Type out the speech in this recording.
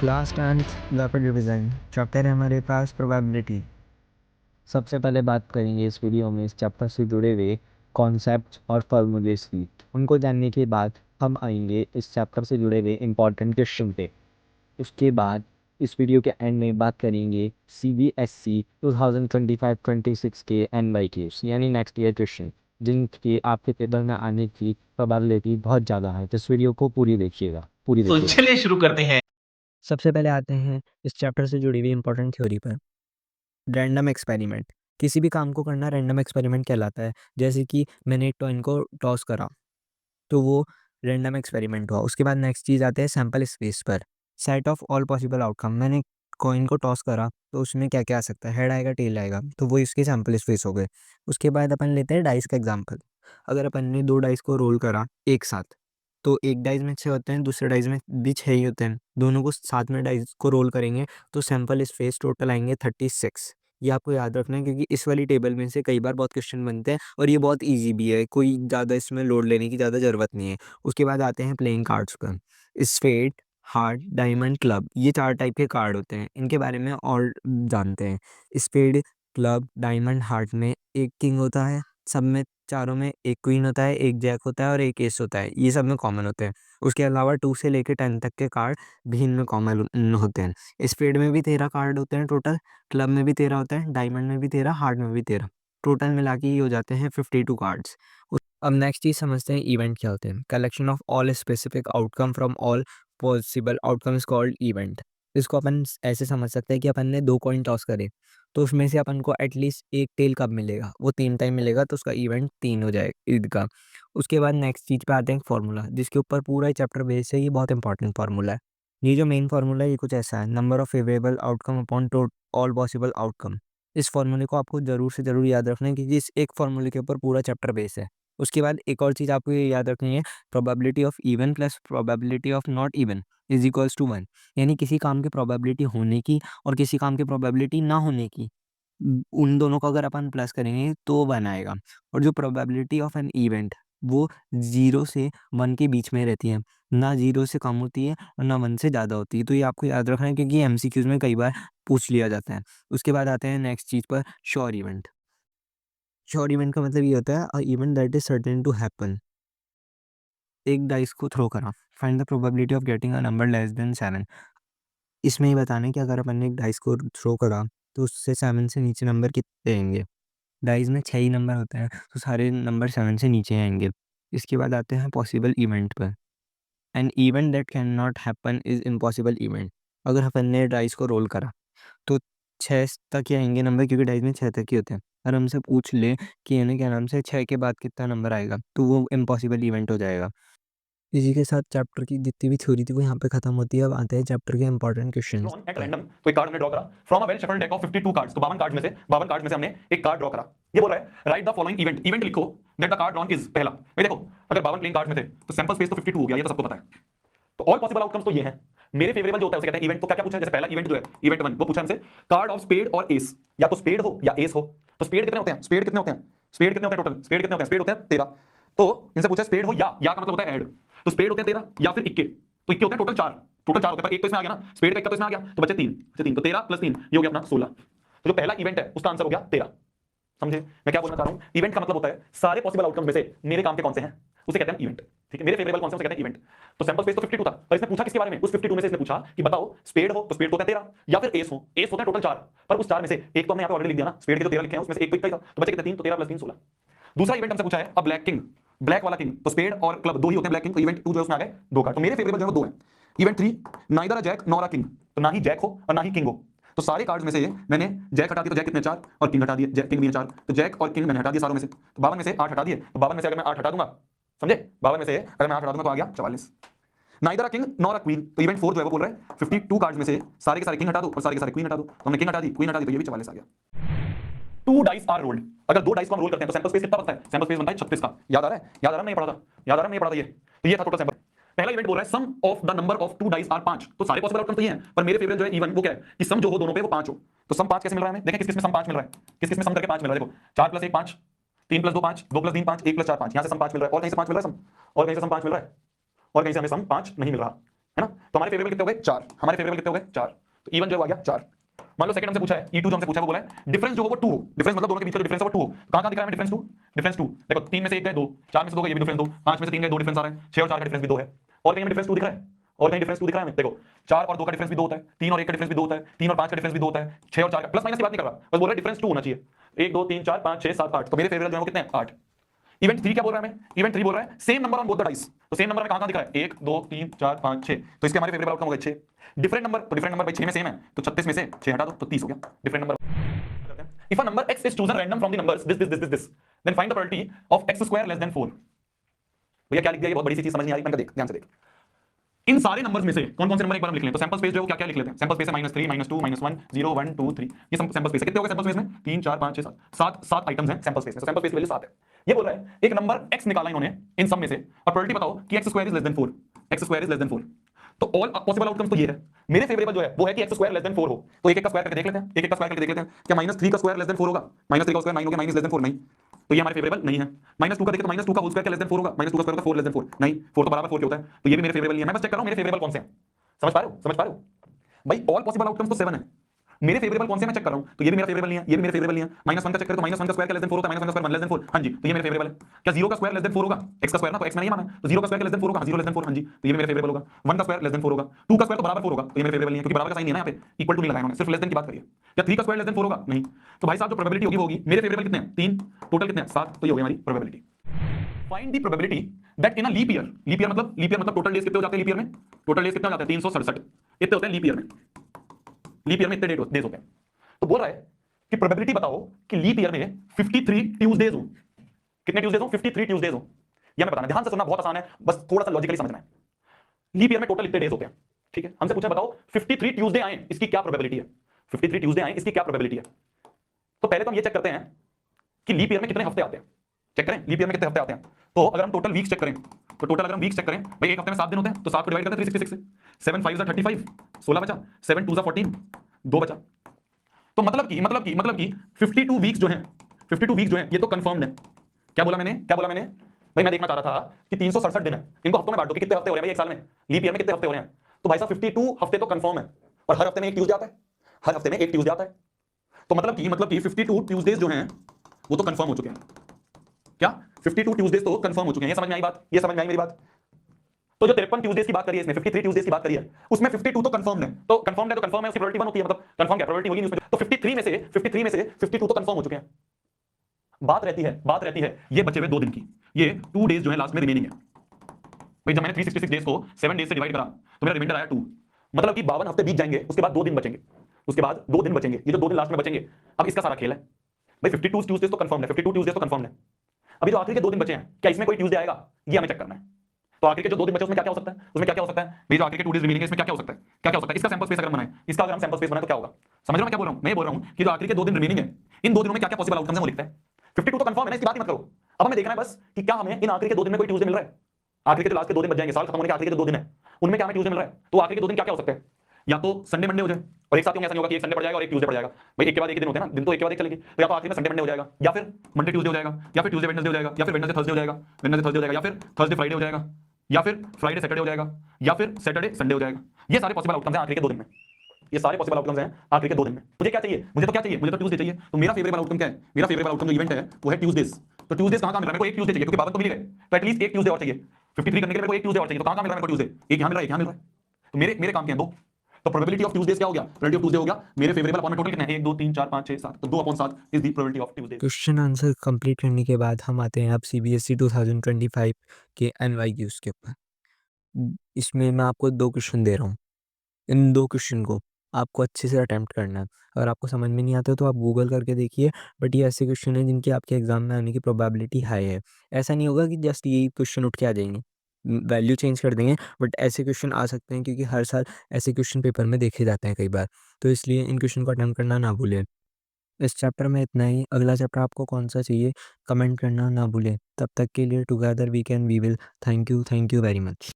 Class 10th rapid revision chapter है हमारे पास probability. सबसे पहले बात करेंगे इस वीडियो में इस चैप्टर से जुड़े हुए कॉन्सेप्ट्स और फॉर्मूलेस की। उनको जानने के बाद हम आएंगे इस चैप्टर से जुड़े हुए इंपॉर्टेंट क्वेश्चन पे। उसके बाद इस वीडियो के एंड में बात करेंगे CBSE 2025-26 के NYQs यानी नेक्स्ट ईयर क्वेश्चन, जिनके आपके पेपर में आने की प्रोबेबिलिटी बहुत ज़्यादा है। तो इस वीडियो को पूरी देखिएगा। तो चलिए शुरू करते हैं। सबसे पहले आते हैं इस चैप्टर से जुड़ी हुई इंपॉर्टेंट थ्योरी पर। रैंडम एक्सपेरिमेंट, किसी भी काम को करना रैंडम एक्सपेरिमेंट कहलाता है। जैसे कि मैंने एक कॉइन को टॉस करा तो वो रैंडम एक्सपेरिमेंट हुआ। उसके बाद नेक्स्ट चीज़ आते हैं सैम्पल स्पेस पर। Set of all possible outcome, मैंने कॉइन को टॉस करा तो उसमें क्या क्या आ सकता है, हेड आएगा टेल आएगा, तो वो इसके सैम्पल स्पेस हो गए। उसके बाद अपन लेते हैं डाइस का एग्जाम्पल। अगर अपन ने दो डाइस को रोल करा एक साथ तो एक डाइस में 6 होते हैं, दूसरे डाइस में भी 6 ही होते हैं। दोनों को साथ में डाइस को रोल करेंगे तो सैम्पल स्पेस टोटल आएंगे 36। ये आपको याद रखना है क्योंकि इस वाली टेबल में से कई बार बहुत क्वेश्चन बनते हैं और ये बहुत इजी भी है, कोई ज़्यादा इसमें लोड लेने की ज़्यादा ज़रूरत नहीं है। उसके बाद आते हैं प्लेइंग कार्ड्स पर। स्पेड, हार्ट, डायमंड, क्लब, ये 4 टाइप के कार्ड होते हैं। इनके बारे में और जानते हैं। स्पेड, क्लब, डायमंड, हार्ट में एक किंग होता है, सब में चारों में एक क्वीन होता है, एक जैक होता है और एक एस होता है। ये सब में कॉमन होते हैं। उसके अलावा 2 से लेकर 10 तक के कार्ड भी इनमें कॉमन होते हैं। स्पेड में भी 13 कार्ड होते हैं टोटल, क्लब में भी 13 होता है, डायमंड में भी 13, हार्ट में भी 13। टोटल मिला के ये हो जाते हैं 52 कार्ड्स। अब नेक्स्ट चीज़ समझते हैं इवेंट क्या होते हैं। Collection of all specific outcome from all possible outcome is called event. इसको अपन ऐसे समझ सकते हैं कि अपन ने 2 कॉइन टॉस करे तो उसमें से अपन को एटलीस्ट एक टेल कब मिलेगा, वो 3 टाइम मिलेगा तो उसका इवेंट 3 हो जाएगा ईद का। उसके बाद नेक्स्ट चीज़ पे आते हैं फार्मूला, जिसके ऊपर पूरा चैप्टर बेस है। ये बहुत इंपॉर्टेंट फार्मूला है। ये जो मेन फार्मूला है ये कुछ ऐसा है, number of favourable outcome upon all possible outcome. इस फार्मूले को आपको ज़रूर से ज़रूर याद रखना है क्योंकि इस एक फार्मूले के ऊपर पूरा चैप्टर बेस है। उसके बाद एक और चीज़ आपको ये याद रखनी है, probability of even plus probability of not even is equals to 1। यानी किसी काम की प्रोबेबिलिटी होने की और किसी काम की प्रोबेबिलिटी ना होने की, उन दोनों को अगर अपन प्लस करेंगे तो 1 आएगा। और जो प्रोबेबिलिटी ऑफ एन इवेंट वो 0 से 1 के बीच में रहती है, ना 0 से कम होती है और ना 1 से ज़्यादा होती है। तो ये आपको याद रखना है क्योंकि MCQs में कई बार पूछ लिया जाता है। उसके बाद आते हैं नेक्स्ट चीज़ पर, श्योर इवेंट। श्योर इवेंट का मतलब ये होता है a event that is certain to happen. एक डाइस को थ्रो करा, find the probability of getting a number less than 7। इसमें ये बताना है कि अगर अपन ने एक डाइस को थ्रो करा तो उससे 7 से नीचे नंबर कितने आएंगे। डाइस में 6 ही नंबर होते हैं तो सारे नंबर 7 से नीचे आएंगे। इसके बाद आते हैं पॉसिबल इवेंट पर। An event that can not happen is impossible event. अगर अपन ने डाइस को रोल करा तो 6 तक ही आएंगे नंबर क्योंकि डाइस में 6 तक ही होते हैं। अगर हमसे पूछ ले कि यानी क्या नाम से 6 के बाद कितना नंबर आएगा तो वो इम्पॉसिबल इवेंट हो जाएगा। इसी के साथ चैप्टर की जितनी भी थ्योरी थी वो यहाँ पे खत्म होती है। अब आते हैं चैप्टर के important question drawn at random, तो एक कार्ड हमने ड्रॉ करा from a well shuffled deck of 52 cards. तो 52 कार्ड में से हमने एक कार्ड ड्रॉ करा। ये बोल रहा है write the following event. Event लिखो that the card drawn is. पहला भाई देखो, अगर 52 प्लेइंग कार्ड्स में थे तो सैंपल स्पेस तो 52 हो गया, ये तो सबको पता है। तो ऑल पॉसिबल आउटकम्स तो ये हैं। मेरे फेवरेबल जो होता है उसे कहते हैं इवेंट। तो क्या क्या पूछा है, जैसे पहला इवेंट जो है इवेंट 1 वो पूछा हमसे कार्ड ऑफ स्पेड और एस, या तो स्पेड हो या एस हो। तो स्पेड कितने होते हैं, स्पेड कितने होते हैं, स्पेड कितने होते हैं टोटल, स्पेड कितने होते हैं, स्पेड होते हैं 13। तो इनसे पूछा स्पेड हो या का मतलब होता है ऐड। तो स्पेड होते हैं 13 या फिर इक्के, तो इक्के होते हैं टोटल 4। टोटल 4 होते हैं पर एक तो इसमें आ गया ना, स्पेड का इक्का तो इसमें आ गया तो बचे 3। बचे 3 तो 13 प्लस 3 ये हो गया अपना 16। तो जो पहला इवेंट है उसका आंसर हो गया 13। समझे मैं क्या बोलना चाह रहा हूं। इवेंट का मतलब होता है सारे पॉसिबल आउटकम में से मेरे काम के कौन से हैं उसे कहते हैं इवेंट। ठीक है, मेरे फेवरेबल कौन से उसे कहते हैं इवेंट। तो सैंपल स्पेस तो 52 था पर इसने पूछा किसके बारे में, उस 52 में से इसने पूछा कि बताओ स्पेड हो तो स्पेड तो होता है 13, या फिर एस हो, एस होता है टोटल 4। पर उस 4 में से एक तो हमने यहां पे ऑलरेडी लिख दिया ना, स्पेड के तो 13 लिखे हैं उसमें से एक तो इक्का ही था तो बचे कितने 3, तो 13 प्लस 3 16। दूसरा इवेंट हमसे पूछा है अब ब्लैक किंग, ब्लैक वाला किंग। तो स्पेड और क्लब दो ही होते हैं ब्लैक किंग, तो इवेंट 2 जो है उसमें आ गए 2 कार्ड। तो मेरे फेवरेबल जो है वो 2 है। Event 3 neither a jack nor a king, तो ना ही जैक हो और ना ही किंग हो। तो सारे कार्ड्स में से ये मैंने जैक हटा दिया तो जैक कितने 4 और किंग हटा दिए, किंग भी है 4। तो जैक और किंग मैंने हटा दिया सारों में से। तो 52 में से 8 हटा दिए, तो 52 में से अगर मैं 8 हटा दूंगा, समझे, 52 में से अगर मैं 8 हटा दूंगा तो आ गया 44। Neither a king nor a queen, तो इवेंट 4 जो है वो बोल रहा है 52 कार्ड्स में से सारे के सारे किंग हटा दो और सारे के सारे क्वीन हटा दो। तो हमने किंग हटा दी, क्वीन हटा दी, तो ये भी 44 आ गया। 2 डाइस आर रोल्ड, अगर 2 डाइस को हम रोल करते हैं तो सैंपल स्पेस कितना बनता है, सैंपल स्पेस बनता है 36 का। याद आ रहा है, याद आ रहा है नहीं पढ़ा था, याद आ रहा है नहीं पढ़ा था ये। तो ये था टोटल सैंपल। पहला इवेंट बोल रहा है sum of the number of 2 dice are 5। तो सारे पॉसिबल आउटकम तो ये हैं पर मेरे फेवरेट जो है इवन वो क्या है कि सम जो हो दोनों पे वो 5 हो। तो सम 5 कैसे मिल रहा है हमें, देखें किस किस में सम 5 मिल रहा है, किस किस में सम करके 5 मिल रहा है। देखो 4 प्लस 1 5, 3 प्लस 2 5, 2 प्लस 3 5, 1 प्लस 4 5, यहां से सम 5 मिल रहा है और कहीं से 5 मिल रहा है सम, और कहीं से सम 5 मिल रहा है और कहीं से हमें सम 5 नहीं मिल रहा। है ना? तो हमारे फेवरेबल कितने हो गए 4, हमारे फेवरेबल कितने हो गए 4, तो E1 जो आ गया 4। मान लो सेकंड हमसे पूछा है E2 जो हमसे पूछा है वो बोला है डिफरेंस जो हो वो 2 हो, डिफरेंस मतलब दोनों के बीच का डिफरेंस है वो 2 हो। कहां दिख रहा है डिफरेंस 2? डिफरेंस 2 देखो 3 में से 1 गए 2, 4 में से 2 गए ये भी डिफरेंस 2, 5 में से 3 गए 2 डिफरेंस आ रहा है, 6 और 4 का डिफरेंस भी 2 है। और कहीं डिफरेंस 2 दिख रहा है? और कहीं डिफरेंस 2 दिख रहा है हमें? देखो 4 और 2 का डिफरेंस भी 2 होता है, 3 और 1 का डिफरेंस भी 2 होता है, 3 और 5 का डिफरेंस भी 2 होता है, 6 और 4 का प्लस माइनस की बात नहीं कर रहा, बस बोल रहा है डिफरेंस 2 होना चाहिए। 1 2 3 4 5 6 7 8, तो मेरे फेवरेट जो है वो कितने हैं 8। इवेंट 3 क्या बोल रहा है हमें? इवेंट 3 बोल रहा है same number on both the dice, तो सेम नंबर में कहां-कहां दिख रहा है 1 2 3 4 5 6, तो इसके हमारे फेवरेबल आउटकम हो गए 6। डिफरेंट नंबर, तो डिफरेंट नंबर भाई 6 में सेम है, तो 36 में से 6 हटा दो तो 30 हो गया different number. If a number x is chosen random from the numbers this, then find the probability of x square less than 4। भैया क्या लिख दिया, ये बहुत बड़ी सी चीज समझ नहीं आ रही, मैंने कहा देख ध्यान से देख। इन सारे नंबर्स में से कौन कौन से नंबर एक बार हम लिख लें, तो सैंपल स्पेस जो है वो क्या क्या लिख लेते हैं। सैंपल स्पेस है -3 -2 -1 0 1 2 3, ये सैंपल स्पेस है। कितने हो गए सैंपल स्पेस में? 3 4 5 6 7 7 आइटम्स हैं सैंपल स्पेस में, तो सैंपल स्पेस की वैल्यू 7 है। ये बोल रहा है एक नंबर x निकाला इन्होंने इन सब में से, और प्रोबेबिलिटी बताओ कि x square is less than 4, x square is less than 4। तो ऑल पॉसिबल आउटकम्स तो ये है। मेरे फेवरेबल जो है वो है कि x स्क्वायर लेस देन 4 हो, तो एक एक का स्क्वायर करके देख लेते हैं, एक एक का स्क्वायर करके देख लेते हैं। क्या -3 का स्क्वायर लेस देन 4 होगा? -3 का स्क्वायर 9 हो गया, 9 इज लेस देन 4 नहीं, तो ये हमारे फेवरेबल नहीं है। -2 का देखें तो -2 का होल स्क्वायर क्या लेस देन 4 होगा? -2 का स्क्वायर होता है 4 लेस देन 4 नहीं, 4 तो बराबर 4 के होता है, तो ये भी मेरे फेवरेबल नहीं है। मैं बस चेक कर रहा हूं मेरे फेवरेबल कौन से हैं, समझ पा रहे हो? समझ पा रहे हो भाई? ऑल पॉसिबल आउटकम्स तो 7 है, मेरे फेवरेबल कौन से मैं चेक कर रहा हूं, तो ये भी मेरा फेवरेबल नहीं है, ये भी मेरा फेवरेबल नहीं है। -1 का चेक करें तो -1 का स्क्वायर क्या लेस देन 4 होता है? -1 का स्क्वायर 1 लेस देन 4, हां जी, तो ये मेरा फेवरेबल है। क्या 0 का स्क्वायर लेस देन 4 होगा? x का स्क्वायर ना, तो x मैंने नहीं माना, तो 0 का स्क्वायर क्या लेस देन 4 होगा? 0 लेस देन 4, हां जी, तो ये भी मेरा फेवरेबल होगा। 1 का स्क्वायर लेस देन 4 होगा, 2 का स्क्वायर तो बराबर 4 होगा, तो ये मेरा फेवरेबल नहीं है, क्योंकि बराबर का साइन नहीं है ना यहाँ पे, इक्वल टू नहीं लगाया उन्होंने, सिर्फ लेस देन की बात करी है। क्या 3 का स्क्वायर लेस देन 4 होगा? नहीं, तो भाई साहब जो प्रोबेबिलिटी होगी वो होगी, मेरे फेवरेबल कितने हैं? 3, टोटल कितने हैं? 7, तो ये हो गई हमारी probability. Find the probability that in a leap year मतलब टोटल डेज कितने हो जाते हैं लीप ईयर में? टोटल डेज कितने हो जाते हैं? 367 इतने होते हैं लीप ईयर में। लीप ईयर में इतने डेज होते हैं, तो बोल रहा है कि प्रोबेबिलिटी बताओ कि लीप ईयर में 53 ट्यूसडेज हो। कितने ट्यूसडेज हो? 53 ट्यूसडेज हो, यह मैं बताना, ध्यान से सुनना, बहुत आसान है, बस थोड़ा सा लॉजिकली समझना है। लीप ईयर में टोटल इतने डेज होते हैं, ठीक है? हमसे पूछा बताओ 53 ट्यूसडे आए इसकी क्या प्रोबेबिलिटी है? 53 ट्यूसडे आए इसकी क्या प्रोबेबिलिटी है? तो पहले तो हम ये चेक करते हैं कि लीप ईयर में कितने हफ्ते आते हैं, चेक करें लीप ईयर में कितने हफ्ते आते हैं। तो अगर हम टोटल वीक्स चेक करें, तो टोटल अगर हम वीक्स चेक करें भाई, एक हफ्ते में 7 दिन होते हैं, तो 7 को डिवाइड करते हैं 366 से, 7 5 35, 16 बचा, 7 2 14, 2 बचा। तो मतलब कि 52 वीक्स जो हैं, 52 वीक्स जो हैं ये तो कंफर्म्ड है। क्या बोला मैंने, क्या बोला मैंने? भाई मैं देखना चाह रहा था कि 367 दिन है, इनको हफ्तों में बांट दो कि कितने हफ्ते हो रहे हैं भाई एक साल में, लीप ईयर में कितने हफ्ते हो रहे हैं। तो भाई साहब 52 हफ्ते तो कंफर्म है, और हर हफ्ते में एक ट्यूसडे आता है, हर हफ्ते में एक ट्यूसडे आता है, तो मतलब कि 52 ट्यूसडेज जो हैं वो तो कंफर्म हो चुके हैं। क्या 52 ट्यूसडेज तो कंफर्म हो चुके हैं? ये समझ में आई बात? ये समझ में आई मेरी बात? तो जो 53 ट्यूसडेज की बात करी है इसमें, 53 ट्यूसडेज की बात करी है, उसमें 52 तो कंफर्म है, तो कंफर्म है तो कंफर्म है, उसकी प्रोबेबिलिटी 1 होती है, मतलब कंफर्म क्या प्रोबेबिलिटी होगी नहीं उसमें, तो 53 में से 52 तो कंफर्म हो चुके हैं। बात रहती है ये बचे हुए 2 दिन की, ये 2 डेज जो है लास्ट में रिमेनिंग है। भाई जब मैंने 366 डेज को 7 डेज से डिवाइड करा तो मेरा रिमाइंडर आया 2, मतलब कि 52 हफ्ते बीत जाएंगे, उसके बाद 2 दिन बचेंगे, उसके बाद 2 दिन बचेंगे, ये जो 2 दिन लास्ट में बचेंगे, अब इसका सारा खेल है। भाई 52 ट्यूसडेज तो कंफर्म है, 52 ट्यूसडेज तो कंफर्म है, अभी जो आखिरी के 2 दिन बचे हैं क्या इसमें कोई ट्यूसडे आएगा, ये हमें चेक करना है। तो आखिर के जो 2 दिन बचे उसमें क्या क्या हो सकता है, उसमें क्या क्या हो सकता है भाई, जो आखिर के 2 डेज रिमेनिंग है इसमें क्या क्या हो सकता है, क्या क्या हो सकता है? इसका सैंपल स्पेस अगर हम बनाएं, इसका अगर हम सैंपल स्पेस बनाएं तो क्या होगा? समझ रहे हो मैं क्या बोल रहा हूं? मैं ये बोल रहा हूं कि जो आखिर के 2 दिन रिमेनिंग है, इन 2 दिनों में क्या क्या पॉसिबल आउटकम्स हैं वो लिखते हैं। 52 तो कंफर्म है ना, इसकी बात ही मत करो, अब हमें देखना है बस कि क्या हमें इन आखिर के 2 दिन में कोई ट्यूसडे मिल रहा है। आखिर के जो लास्ट के 2 दिन बच जाएंगे, साल खत्म होने के आखिर के जो 2 दिन है उनमें क्या हमें ट्यूसडे मिल रहा है, तो आखिर के 2 दिन क्या क्या हो सकते हैं? या तो संडे मंडे हो जाए, और एक साथ होंगे, ऐसा नहीं होगा कि एक संडे पड़ जाएगा और एक ट्यूसडे पड़ जाएगा, भाई एक के बाद एक दिन होते हैं ना, दिन तो एक के बाद एक चलेंगे, तो या तो आखिर में संडे मंडे हो जाएगा, या फिर मंडे ट्यूसडे हो जाएगा, या फिर ट्यूसडे वेडनेसडे हो जाएगा, या फिर वेडनेसडे थर्सडे हो जाएगा, वेडनेसडे थर्सडे हो जाएगा, या फिर थर्सडे फ्राइडे हो जाएगा, या फिर फ्राइडे सैटरडे हो जाएगा, या फिर सैटरडे संडे हो जाएगा। ये सारे पॉसिबल आउटकम्स हैं आखिर के 2 दिन में, ये सारे पॉसिबल आउटकम्स हैं आखिर के 2 दिन में। मुझे क्या चाहिए? मुझे तो क्या चाहिए? मुझे तो ट्यूसडे चाहिए, तो मेरा फेवरेबल आउटकम क्या है? मेरा फेवरेबल आउटकम जो इवेंट है वो है ट्यूसडेज। तो ट्यूसडेज कहां-कहां मिल रहा है? मेरे को एक ट्यूसडे चाहिए, क्योंकि 52 तो मिल गए, तो एटलीस्ट एक ट्यूसडे और चाहिए। 53 करने के लिए मेरे को एक ट्यूसडे और चाहिए, तो कहां-कहां मिल रहा है मेरे को ट्यूसडे? एक यहां मिल रहा है, एक यहां मिल रहा है, तो मेरे मेरे काम के हैं 2। तो प्रोबेबिलिटी ऑफ ट्यूसडेज क्या हो गया? प्रोबेबिलिटी ऑफ ट्यूसडे हो गया मेरे फेवरेबल अपॉन में टोटल कितने हैं? 1 2 3 4 5 6 7, तो 2/7 is the probability of Tuesdays. Question answer complete करने के बाद हम आते हैं अब सीबीएसई 2025 के एनवाईक्यूज के ऊपर। इसमें मैं आपको 2 क्वेश्चन दे रहा हूँ। इन 2 क्वेश्चन को आपको अच्छे से अटेम्प्ट करना है। अगर आपको समझ में नहीं आता तो आप गूगल करके देखिए, बट ये ऐसे क्वेश्चन हैं जिनकी आपके एग्ज़ाम में आने की प्रोबेबिलिटी हाई है। ऐसा नहीं होगा कि जस्ट यही क्वेश्चन उठ के आ जाएँगे। वैल्यू चेंज कर देंगे, बट ऐसे क्वेश्चन आ सकते हैं, क्योंकि हर साल ऐसे क्वेश्चन पेपर में देखे जाते हैं कई बार। तो इसलिए इन क्वेश्चन को अटेम्प्ट करना ना भूलें। इस चैप्टर में इतना ही। अगला चैप्टर आपको कौन-सा चाहिए कमेंट करना ना भूलें। तब तक के लिए together we can we will. Thank you very much.